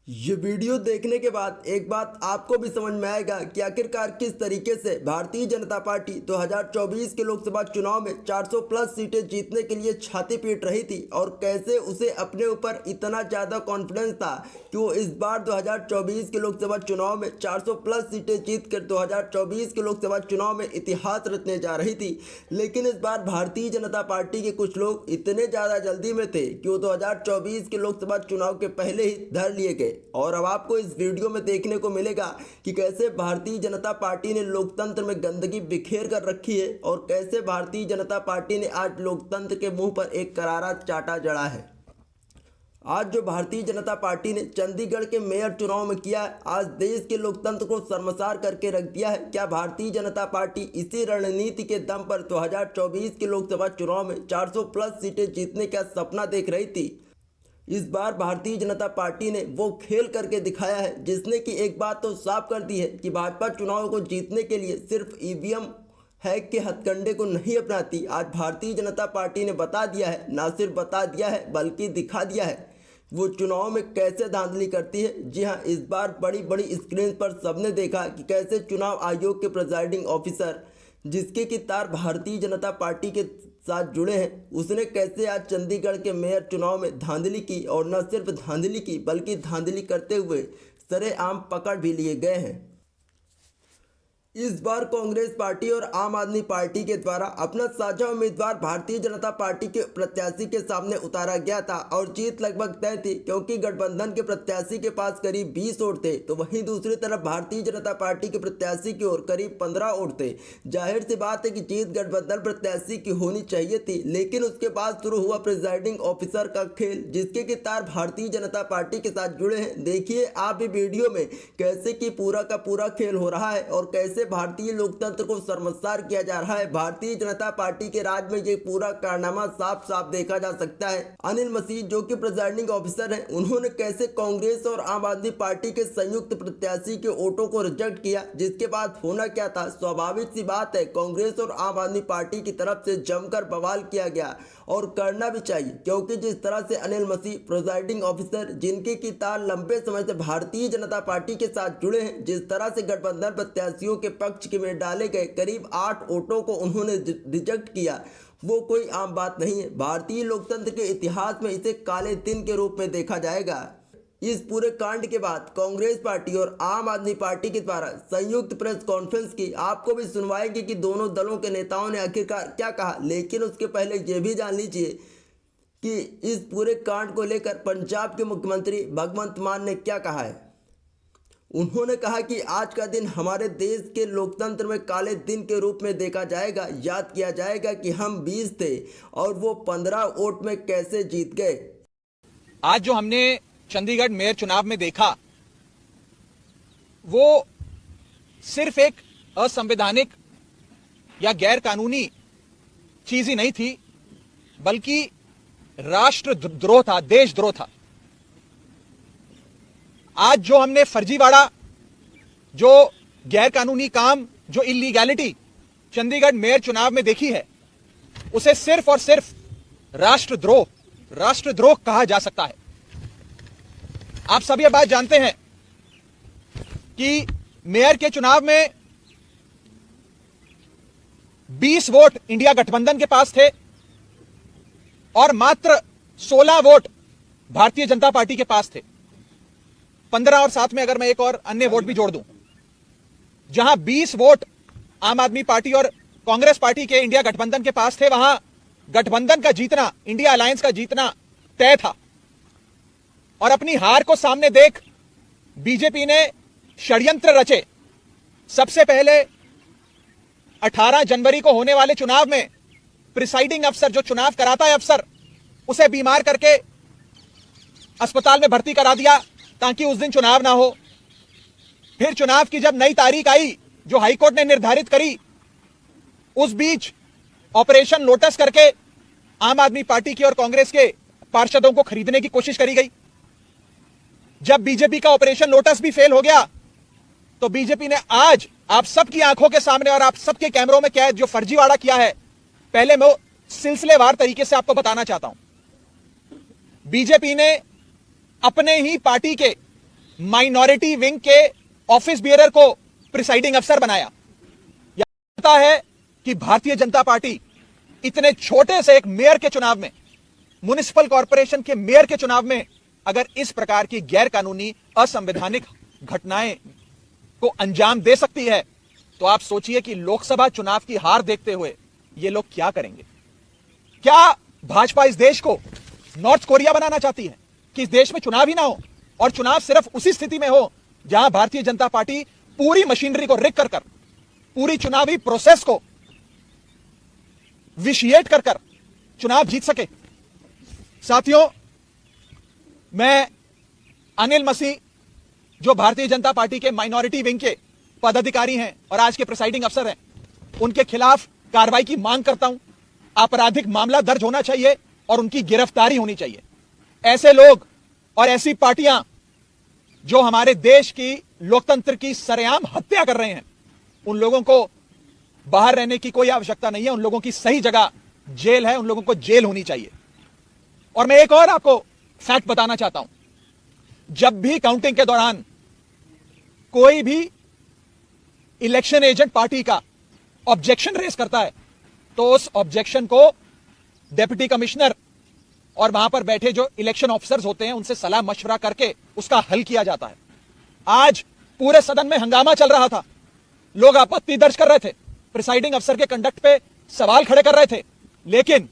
ये वीडियो देखने के बाद एक बात आपको भी समझ में आएगा कि आखिरकार किस तरीके से भारतीय जनता पार्टी 2024 के लोकसभा चुनाव में 400 प्लस सीटें जीतने के लिए छाती पीट रही थी और कैसे उसे अपने ऊपर इतना ज़्यादा कॉन्फिडेंस था कि वो इस बार 2024 के लोकसभा चुनाव में 400 प्लस सीटें जीतकर 2024 के लोकसभा चुनाव में इतिहास रचने जा रही थी। लेकिन इस बार भारतीय जनता पार्टी के कुछ लोग इतने ज़्यादा जल्दी में थे कि वो 2024 के लोकसभा चुनाव के पहले ही धर लिए गए। और अब आपको इस वीडियो में देखने को मिलेगा कि कैसे भारतीय जनता पार्टी ने लोकतंत्र में गंदगी बिखेर कर रखी है और कैसे भारतीय जनता पार्टी ने आज लोकतंत्र के मुंह पर एक करारा चाटा जड़ा है। आज जो भारतीय जनता पार्टी ने चंडीगढ़ के मेयर चुनाव में किया है, आज देश के लोकतंत्र को शर्मसार करके रख दिया है। क्या भारतीय जनता पार्टी इसी रणनीति के दम पर 2024 के लोकसभा चुनाव में 400 प्लस सीटें जीतने का सपना देख रही थी? इस बार भारतीय जनता पार्टी ने वो खेल करके दिखाया है जिसने कि एक बात तो साफ कर दी है कि भाजपा चुनाव को जीतने के लिए सिर्फ ईवीएम हैक के हथकंडे को नहीं अपनाती। आज भारतीय जनता पार्टी ने बता दिया है, ना सिर्फ बता दिया है बल्कि दिखा दिया है वो चुनाव में कैसे धांधली करती है। जी हाँ, इस बार बड़ी बड़ी स्क्रीन पर सबने देखा कि कैसे चुनाव आयोग के प्रिजाइडिंग ऑफिसर, जिसके की तार भारतीय जनता पार्टी के साथ जुड़े हैं, उसने कैसे आज चंडीगढ़ के मेयर चुनाव में धांधली की और न सिर्फ धांधली की बल्कि धांधली करते हुए सरेआम पकड़ भी लिए गए हैं। इस बार कांग्रेस पार्टी और आम आदमी पार्टी के द्वारा अपना साझा उम्मीदवार भारतीय जनता पार्टी के प्रत्याशी के सामने उतारा गया था और जीत लगभग तय थी, क्योंकि गठबंधन के प्रत्याशी के पास करीब 20 वोट थे तो वहीं दूसरी तरफ भारतीय जनता पार्टी के प्रत्याशी की ओर करीब 15 वोट थे। जाहिर सी बात है कि जीत गठबंधन प्रत्याशी की होनी चाहिए थी, लेकिन उसके बाद शुरू हुआ प्रिजाइडिंग ऑफिसर का खेल, जिसके की तार भारतीय जनता पार्टी के साथ जुड़े हैं। देखिए आप भी वीडियो में कैसे कि पूरा का पूरा खेल हो रहा है और कैसे भारतीय लोकतंत्र को शर्मसार किया जा रहा है। भारतीय जनता पार्टी के राज में ये पूरा कारनामा साफ साफ देखा जा सकता है। अनिल मसीह जो कि प्रिजाइडिंग ऑफिसर हैं, उन्होंने कैसे कांग्रेस और आम आदमी पार्टी के संयुक्त प्रत्याशी के वोटों को रिजेक्ट किया, जिसके बाद होना क्या था, स्वाभाविक सी बात है कांग्रेस और आम आदमी पार्टी की तरफ से जमकर बवाल किया गया और करना भी चाहिए, क्योंकि जिस तरह से अनिल मसीह प्रिजाइडिंग ऑफिसर, जिनके की तार लंबे समय से भारतीय जनता पार्टी के साथ जुड़े हैं, जिस तरह से गठबंधन प्रत्याशियों के पक्ष के में डाले गए करीब 8 वोटों को उन्होंने रिजेक्ट किया, वो कोई आम बात नहीं है। भारतीय लोकतंत्र के इतिहास में इसे काले दिन के रूप में देखा जाएगा। इस पूरे कांड के बाद कांग्रेस पार्टी और आम आदमी पार्टी के द्वारा संयुक्त प्रेस कॉन्फ्रेंस की, आपको भी सुनवाएंगे कि दोनों दलों के नेताओं ने आखिरकार क्या कहा। लेकिन उसके पहले ये भी जान लीजिए कि इस पूरे कांड को लेकर पंजाब के मुख्यमंत्री भगवंत मान ने क्या कहा है। उन्होंने कहा कि आज का दिन हमारे देश के लोकतंत्र में काले दिन के रूप में देखा जाएगा। याद किया जाएगा कि हम 20 थे और वो 15 वोट में कैसे जीत गए। आज जो हमने चंडीगढ़ मेयर चुनाव में देखा, वो सिर्फ एक असंवैधानिक या गैर कानूनी चीज ही नहीं थी, बल्कि राष्ट्रद्रोह था, देशद्रोह था। आज जो हमने फर्जीवाड़ा, जो गैर कानूनी काम, जो इलीगैलिटी चंडीगढ़ मेयर चुनाव में देखी है, उसे सिर्फ और सिर्फ राष्ट्रद्रोह कहा जा सकता है। आप सभी ये बात जानते हैं कि मेयर के चुनाव में 20 वोट इंडिया गठबंधन के पास थे और मात्र 16 वोट भारतीय जनता पार्टी के पास थे। 15 और साथ में अगर मैं एक और अन्य वोट भी जोड़ दूं, जहां 20 वोट आम आदमी पार्टी और कांग्रेस पार्टी के इंडिया गठबंधन के पास थे, वहां गठबंधन का जीतना, इंडिया अलायंस का जीतना तय था। और अपनी हार को सामने देख बीजेपी ने षड्यंत्र रचे। सबसे पहले 18 जनवरी को होने वाले चुनाव में प्रिसाइडिंग अफसर, जो चुनाव कराता है अफसर, उसे बीमार करके अस्पताल में भर्ती करा दिया ताकि उस दिन चुनाव ना हो। फिर चुनाव की जब नई तारीख आई जो हाईकोर्ट ने निर्धारित करी, उस बीच ऑपरेशन लोटस करके आम आदमी पार्टी की और कांग्रेस के पार्षदों को खरीदने की कोशिश करी गई। जब बीजेपी का ऑपरेशन लोटस भी फेल हो गया, तो बीजेपी ने आज आप सबकी आंखों के सामने और आप सबके कैमरों में क्या है जो फर्जीवाड़ा किया है, पहले मैं सिलसिलेवार तरीके से आपको बताना चाहता हूं। बीजेपी ने अपने ही पार्टी के माइनॉरिटी विंग के ऑफिस बियरर को प्रिसाइडिंग अफसर बनाया। यह पता है कि भारतीय जनता पार्टी इतने छोटे से एक मेयर के चुनाव में, म्युनिसिपल कॉर्पोरेशन के मेयर के चुनाव में अगर इस प्रकार की गैर कानूनी असंवैधानिक घटनाएं को अंजाम दे सकती है, तो आप सोचिए कि लोकसभा चुनाव की हार देखते हुए ये लोग क्या करेंगे। क्या भाजपा इस देश को नॉर्थ कोरिया बनाना चाहती है कि इस देश में चुनाव ही ना हो और चुनाव सिर्फ उसी स्थिति में हो जहां भारतीय जनता पार्टी पूरी मशीनरी को रिग कर पूरी चुनावी प्रोसेस को विशिएट कर चुनाव जीत सके। साथियों, मैं अनिल मसीह जो भारतीय जनता पार्टी के माइनॉरिटी विंग के पदाधिकारी हैं और आज के प्रिसाइडिंग अफसर हैं, उनके खिलाफ कार्रवाई की मांग करता हूं। आपराधिक मामला दर्ज होना चाहिए और उनकी गिरफ्तारी होनी चाहिए। ऐसे लोग और ऐसी पार्टियां जो हमारे देश की लोकतंत्र की सरेआम हत्या कर रहे हैं, उन लोगों को बाहर रहने की कोई आवश्यकता नहीं है। उन लोगों की सही जगह जेल है, उन लोगों को जेल होनी चाहिए। और मैं एक और आपको फैक्ट बताना चाहता हूं, जब भी काउंटिंग के दौरान कोई भी इलेक्शन एजेंट पार्टी का ऑब्जेक्शन रेज करता है तो उस ऑब्जेक्शन को डिप्टी कमिश्नर और वहां पर बैठे जो इलेक्शन ऑफिसर्स होते हैं उनसे सलाह मशवरा करके उसका हल किया जाता है। आज पूरे सदन में हंगामा चल रहा था, लोग आपत्ति दर्ज कर रहे थे, प्रिसाइडिंग अफसर के कंडक्ट पे सवाल खड़े कर रहे थे, लेकिन